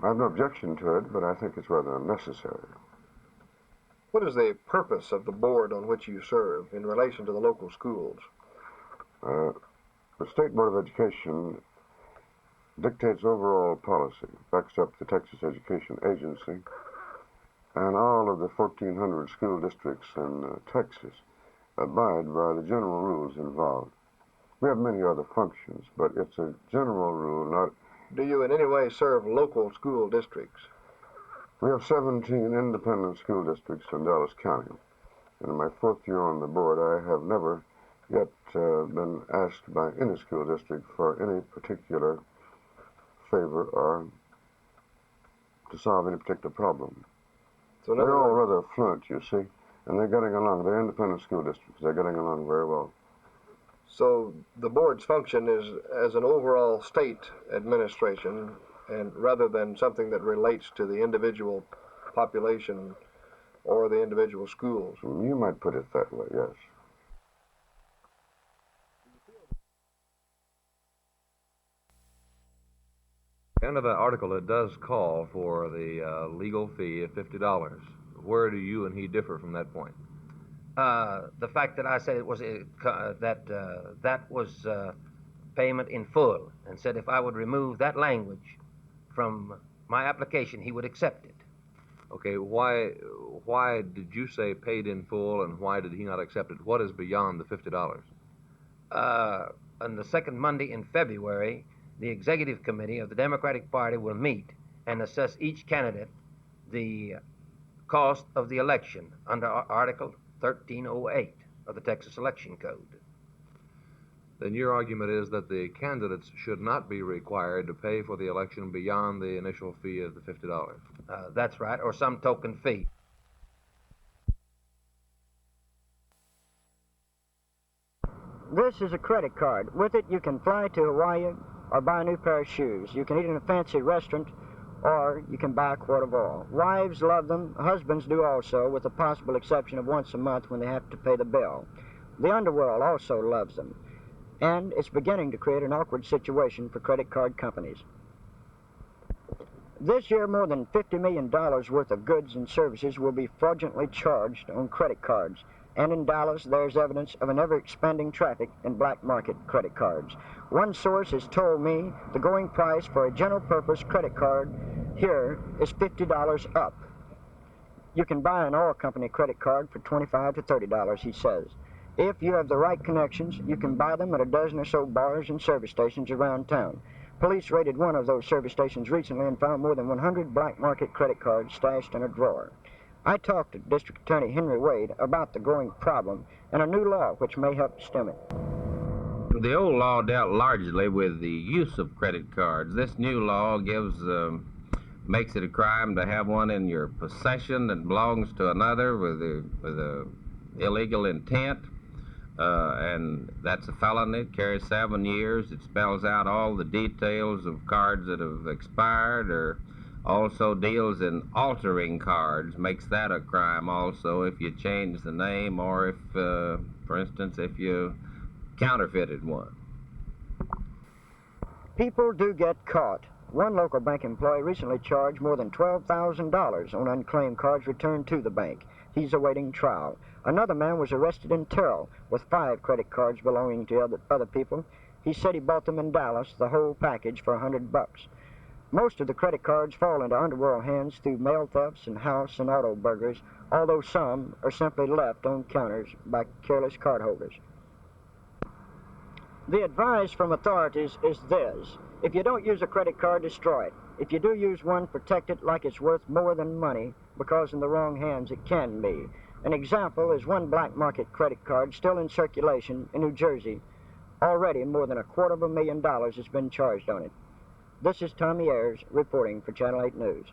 I have no objection to it, but I think it's rather unnecessary. What is the purpose of the board on which you serve in relation to the local schools? The State Board of Education dictates overall policy, backs up the Texas Education Agency, and all of the 1,400 school districts in Texas abide by the general rules involved. We have many other functions, but it's a general rule, not... Do you in any way serve local school districts? We have 17 independent school districts in Dallas County. And in my 4th year on the board, I have never yet been asked by any school district for any particular favor or to solve any particular problem. So they're all rather affluent, you see, and they're getting along. They're independent school districts. They're getting along very well. So the board's function is as an overall state administration, and rather than something that relates to the individual population or the individual schools. You might put it that way, yes. Under the article, it does call for the legal fee of $50. Where do you and he differ from that point? The fact that I said it was that was payment in full, and said if I would remove that language from my application, he would accept it. Okay, why did you say paid in full, and why did he not accept it? What is beyond the $50? On the second Monday in February, the Executive Committee of the Democratic Party will meet and assess each candidate the cost of the election under Article 1308 of the Texas Election Code. Then your argument is that the candidates should not be required to pay for the election beyond the initial fee of the $50. That's right, or some token fee. This is a credit card. With it, you can fly to Hawaii or buy a new pair of shoes. You can eat in a fancy restaurant, or you can buy a quart of oil. Wives love them. Husbands do also, with the possible exception of once a month when they have to pay the bill. The underworld also loves them, and it's beginning to create an awkward situation for credit card companies. This year, more than $50 million worth of goods and services will be fraudulently charged on credit cards. And in Dallas, there's evidence of an ever-expanding traffic in black market credit cards. One source has told me the going price for a general-purpose credit card here is $50 up. You can buy an oil company credit card for $25 to $30, he says. If you have the right connections, you can buy them at a dozen or so bars and service stations around town. Police raided one of those service stations recently and found more than 100 black market credit cards stashed in a drawer. I talked to District Attorney Henry Wade about the growing problem and a new law which may help stem it. The old law dealt largely with the use of credit cards. This new law makes it a crime to have one in your possession that belongs to another with a illegal intent, and that's a felony. It carries 7 years. It spells out all the details of cards that have expired, or also deals in altering cards, makes that a crime also if you change the name, or if, for instance, if you counterfeited one. People do get caught. One local bank employee recently charged more than $12,000 on unclaimed cards returned to the bank. He's awaiting trial. Another man was arrested in Terrell with 5 credit cards belonging to other people. He said he bought them in Dallas, the whole package, for $100. Most of the credit cards fall into underworld hands through mail thefts and house and auto burglaries, although some are simply left on counters by careless cardholders. The advice from authorities is this: if you don't use a credit card, destroy it. If you do use one, protect it like it's worth more than money, because in the wrong hands it can be. An example is one black market credit card still in circulation in New Jersey. Already more than $250,000 has been charged on it. This is Tommy Ayres reporting for Channel 8 News.